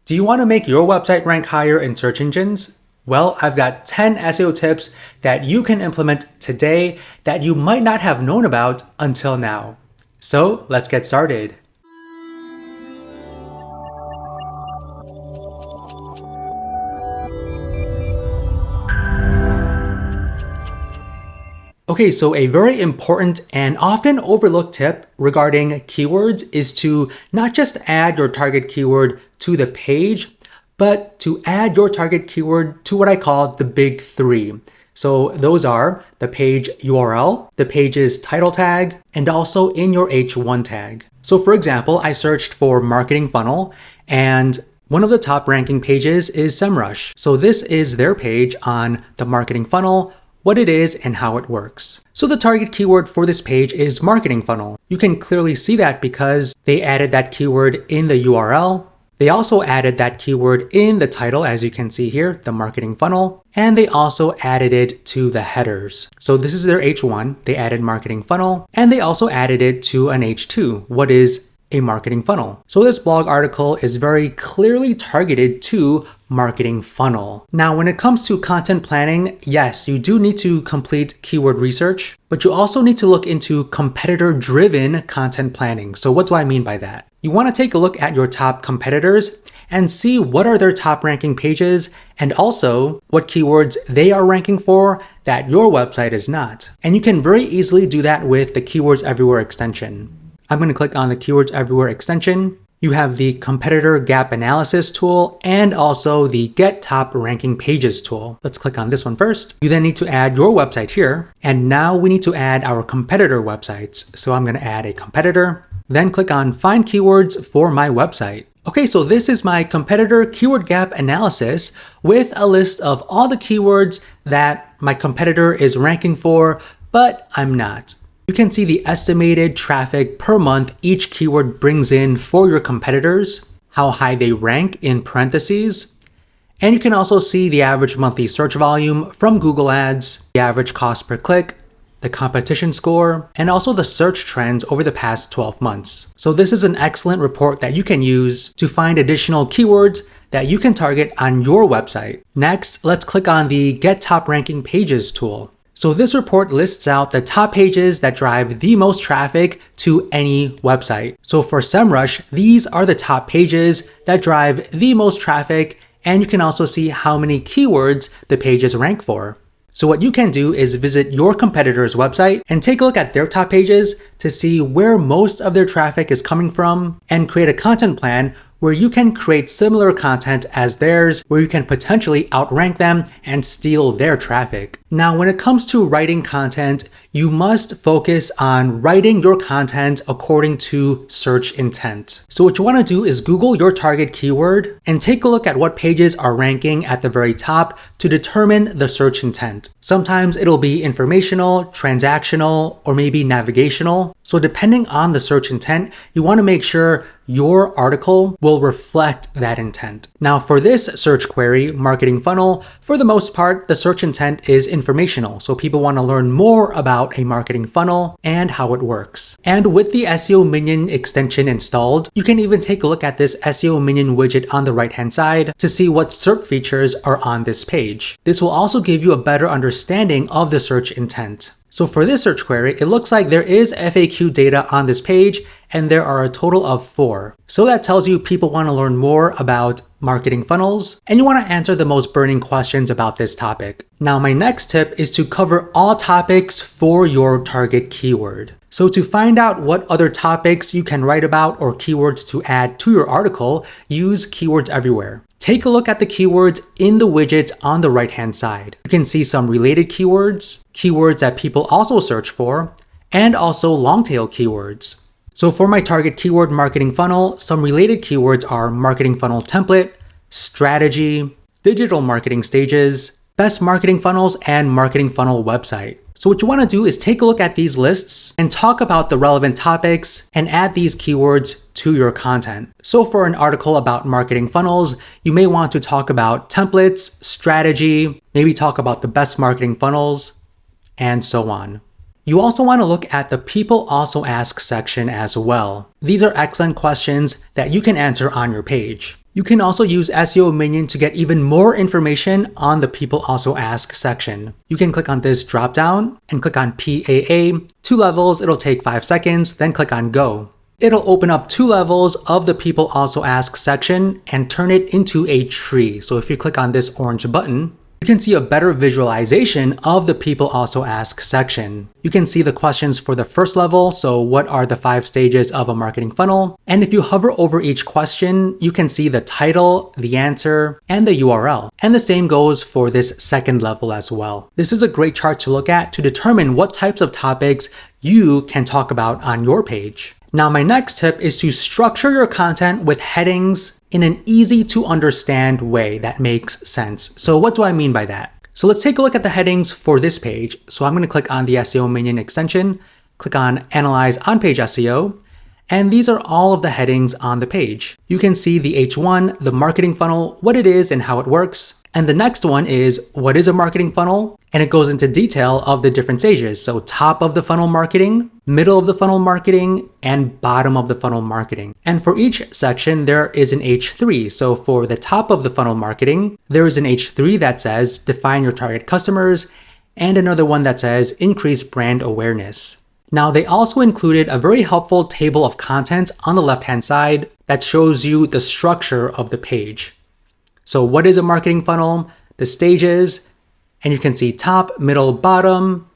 Do you want to make your website rank higher in search engines? Well, I've got 10 SEO tips that you can implement today that you might not have known about until now. So let's get started. Okay, so a very important and often overlooked tip regarding keywords is to not just add your target keyword to the page, but to add your target keyword to what I call the big three. So those are the page URL, the page's title tag, and also in your H1 tag. So for example, I searched for marketing funnel, and one of the top ranking pages is SEMrush. So this is their page on the marketing funnel, what it is and how it works. So the target keyword for this page is marketing funnel. You can clearly see that because they added that keyword in the URL. They also added that keyword in the title, as you can see here, the marketing funnel, and they also added it to the headers. So this is their H1, they added marketing funnel, and they also added it to an H2, what is a marketing funnel. So this blog article is very clearly targeted to marketing funnel. Now, when it comes to content planning, yes, you do need to complete keyword research, but you also need to look into competitor-driven content planning. So what do I mean by that? You want to take a look at your top competitors and see what are their top ranking pages and also what keywords they are ranking for that your website is not. And you can very easily do that with the Keywords Everywhere extension. I'm going to click on the Keywords Everywhere extension. You have the Competitor Gap Analysis tool and also the Get Top Ranking Pages tool. Let's click on this one first. You then need to add your website here. And now we need to add our competitor websites. So I'm going to add a competitor, then click on Find Keywords for my website. Okay, so this is my competitor keyword gap analysis with a list of all the keywords that my competitor is ranking for, but I'm not. You can see the estimated traffic per month each keyword brings in for your competitors, how high they rank in parentheses, and you can also see the average monthly search volume from Google Ads, the average cost per click, the competition score, and also the search trends over the past 12 months. So this is an excellent report that you can use to find additional keywords that you can target on your website. Next, let's click on the Get Top Ranking Pages tool. So this report lists out the top pages that drive the most traffic to any website. So for SEMrush, these are the top pages that drive the most traffic, and you can also see how many keywords the pages rank for. So what you can do is visit your competitor's website and take a look at their top pages to see where most of their traffic is coming from and create a content plan where you can create similar content as theirs, where you can potentially outrank them and steal their traffic. Now, when it comes to writing content, you must focus on writing your content according to search intent. So what you want to do is Google your target keyword and take a look at what pages are ranking at the very top to determine the search intent. Sometimes it'll be informational, transactional, or maybe navigational. So depending on the search intent, you want to make sure your article will reflect that intent. Now for this search query, marketing funnel, for the most part, the search intent is informational. So people want to learn more about a marketing funnel and how it works. And with the SEO Minion extension installed, you can even take a look at this SEO Minion widget on the right-hand side to see what SERP features are on this page. This will also give you a better understanding of the search intent. So for this search query, it looks like there is FAQ data on this page, and there are a total of 4. So that tells you people want to learn more about marketing funnels, and you want to answer the most burning questions about this topic. Now, my next tip is to cover all topics for your target keyword. So to find out what other topics you can write about or keywords to add to your article, use Keywords Everywhere. Take a look at the keywords in the widgets on the right-hand side. You can see some related keywords, keywords that people also search for, and also long-tail keywords. So for my target keyword marketing funnel, some related keywords are marketing funnel template, strategy, digital marketing stages, best marketing funnels, and marketing funnel website. So what you want to do is take a look at these lists and talk about the relevant topics and add these keywords to your content. So for an article about marketing funnels, you may want to talk about templates, strategy, maybe talk about the best marketing funnels, and so on. You also want to look at the People Also Ask section as well. These are excellent questions that you can answer on your page. You can also use SEO Minion to get even more information on the People Also Ask section. You can click on this drop down and click on PAA, 2 levels, it'll take 5 seconds, then click on Go. It'll open up 2 levels of the People Also Ask section and turn it into a tree. So if you click on this orange button, you can see a better visualization of the People Also Ask section. You can see the questions for the first level, so what are the 5 stages of a marketing funnel? And if you hover over each question, you can see the title, the answer, and the URL. And the same goes for this second level as well. This is a great chart to look at to determine what types of topics you can talk about on your page. Now, my next tip is to structure your content with headings in an easy to understand way that makes sense. So what do I mean by that? So let's take a look at the headings for this page. So I'm going to click on the SEO Minion extension, click on Analyze On-Page SEO, and these are all of the headings on the page. You can see the H1, the marketing funnel, what it is and how it works. And the next one is what is a marketing funnel? And it goes into detail of the different stages. So top of the funnel marketing, middle of the funnel marketing, and bottom of the funnel marketing. And for each section, there is an H3. So for the top of the funnel marketing, there is an H3 that says define your target customers, and another one that says increase brand awareness. Now, they also included a very helpful table of contents on the left-hand side that shows you the structure of the page. So what is a marketing funnel, the stages, and you can see top, middle, bottom.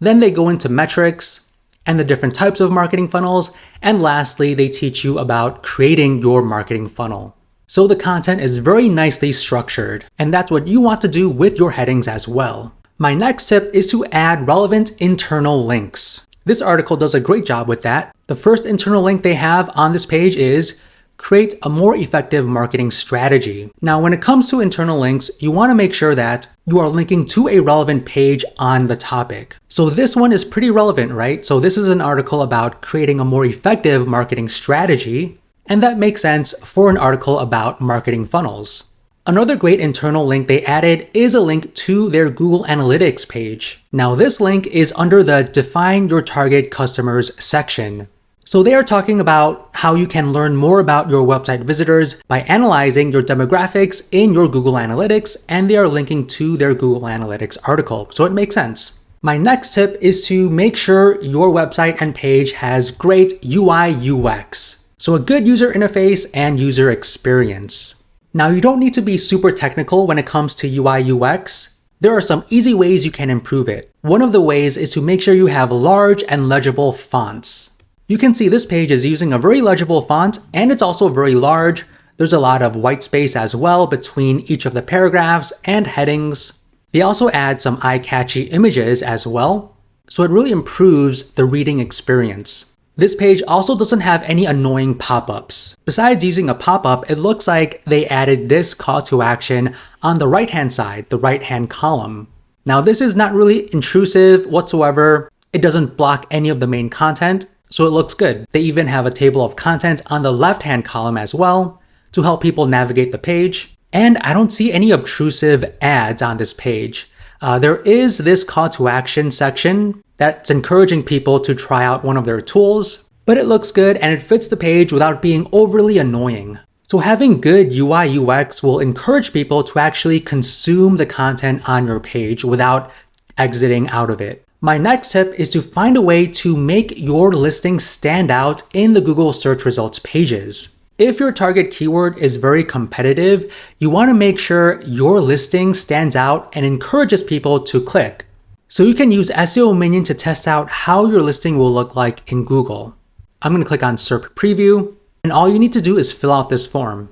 Then they go into metrics and the different types of marketing funnels. And lastly, they teach you about creating your marketing funnel. So the content is very nicely structured, and that's what you want to do with your headings as well. My next tip is to add relevant internal links. This article does a great job with that. The first internal link they have on this page is create a more effective marketing strategy. Now, when it comes to internal links, you want to make sure that you are linking to a relevant page on the topic. So this one is pretty relevant, right? So this is an article about creating a more effective marketing strategy, and that makes sense for an article about marketing funnels. Another great internal link they added is a link to their Google Analytics page. Now, this link is under the Define Your Target Customers section. So they are talking about how you can learn more about your website visitors by analyzing your demographics in your Google Analytics, and they are linking to their Google Analytics article, so it makes sense. My next tip is to make sure your website and page has great UI UX, so a good user interface and user experience. Now, you don't need to be super technical when it comes to UI UX. There are some easy ways you can improve it. One of the ways is to make sure you have large and legible fonts. You can see this page is using a very legible font, and it's also very large. There's a lot of white space as well between each of the paragraphs and headings. They also add some eye-catchy images as well, so it really improves the reading experience. This page also doesn't have any annoying pop-ups. Besides using a pop-up, it looks like they added this call to action on the right-hand side, the right-hand column. Now, this is not really intrusive whatsoever. It doesn't block any of the main content, so it looks good. They even have a table of contents on the left-hand column as well to help people navigate the page. And I don't see any obtrusive ads on this page. There is this call to action section that's encouraging people to try out one of their tools, but it looks good and it fits the page without being overly annoying. So having good UI UX will encourage people to actually consume the content on your page without exiting out of it. My next tip is to find a way to make your listing stand out in the Google search results pages. If your target keyword is very competitive, you want to make sure your listing stands out and encourages people to click. So you can use SEO Minion to test out how your listing will look like in Google. I'm going to click on SERP Preview, and all you need to do is fill out this form.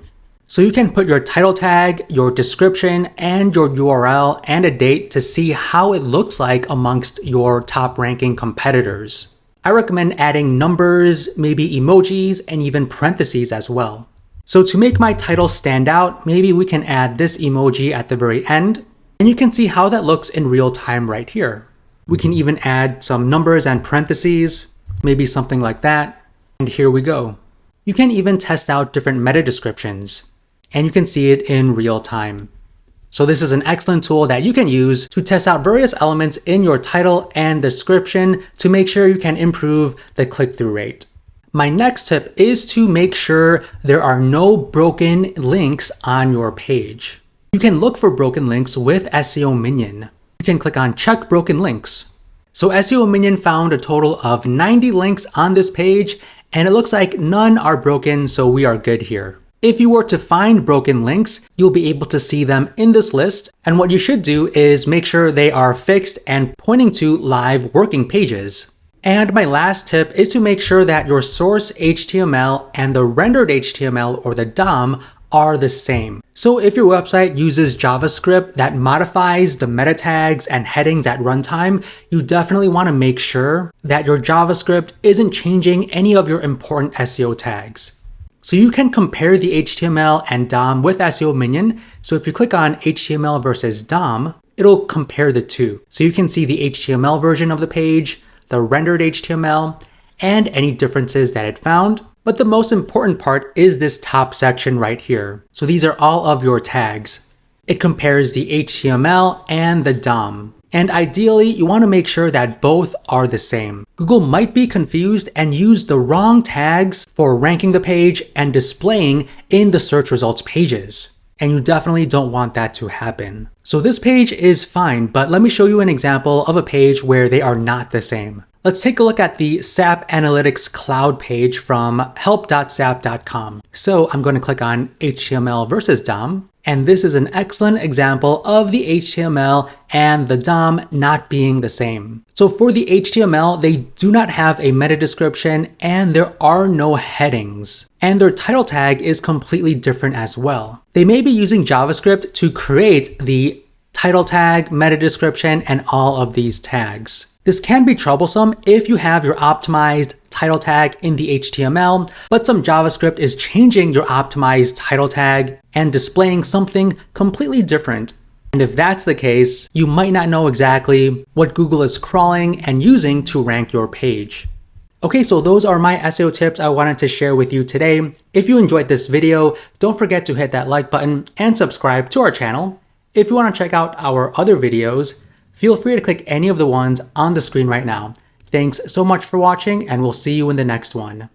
So you can put your title tag, your description, and your URL and a date to see how it looks like amongst your top ranking competitors. I recommend adding numbers, maybe emojis, and even parentheses as well. So to make my title stand out, maybe we can add this emoji at the very end, and you can see how that looks in real time right here. We can even add some numbers and parentheses, maybe something like that, and here we go. You can even test out different meta descriptions, and you can see it in real time. So this is an excellent tool that you can use to test out various elements in your title and description to make sure you can improve the click-through rate. My next tip is to make sure there are no broken links on your page. You can look for broken links with SEO Minion. You can click on Check Broken Links. So SEO Minion found a total of 90 links on this page, and it looks like none are broken, so we are good here. If you were to find broken links, you'll be able to see them in this list, and what you should do is make sure they are fixed and pointing to live working pages. And my last tip is to make sure that your source HTML and the rendered HTML or the DOM are the same. So if your website uses JavaScript that modifies the meta tags and headings at runtime, you definitely want to make sure that your JavaScript isn't changing any of your important SEO tags. So you can compare the HTML and DOM with SEO Minion. So if you click on HTML versus DOM, it'll compare the two. So you can see the HTML version of the page, the rendered HTML, and any differences that it found. But the most important part is this top section right here. So these are all of your tags. It compares the HTML and the DOM. And ideally, you want to make sure that both are the same. Google might be confused and use the wrong tags for ranking the page and displaying in the search results pages. And you definitely don't want that to happen. So this page is fine, but let me show you an example of a page where they are not the same. Let's take a look at the SAP Analytics Cloud page from help.sap.com. So I'm going to click on HTML versus DOM, and this is an excellent example of the HTML and the DOM not being the same. So for the HTML, they do not have a meta description and there are no headings. And their title tag is completely different as well. They may be using JavaScript to create the title tag, meta description, and all of these tags. This can be troublesome if you have your optimized title tag in the HTML, but some JavaScript is changing your optimized title tag and displaying something completely different. And if that's the case, you might not know exactly what Google is crawling and using to rank your page. Okay, so those are my SEO tips I wanted to share with you today. If you enjoyed this video, don't forget to hit that like button and subscribe to our channel. If you want to check out our other videos, feel free to click any of the ones on the screen right now. Thanks so much for watching, and we'll see you in the next one.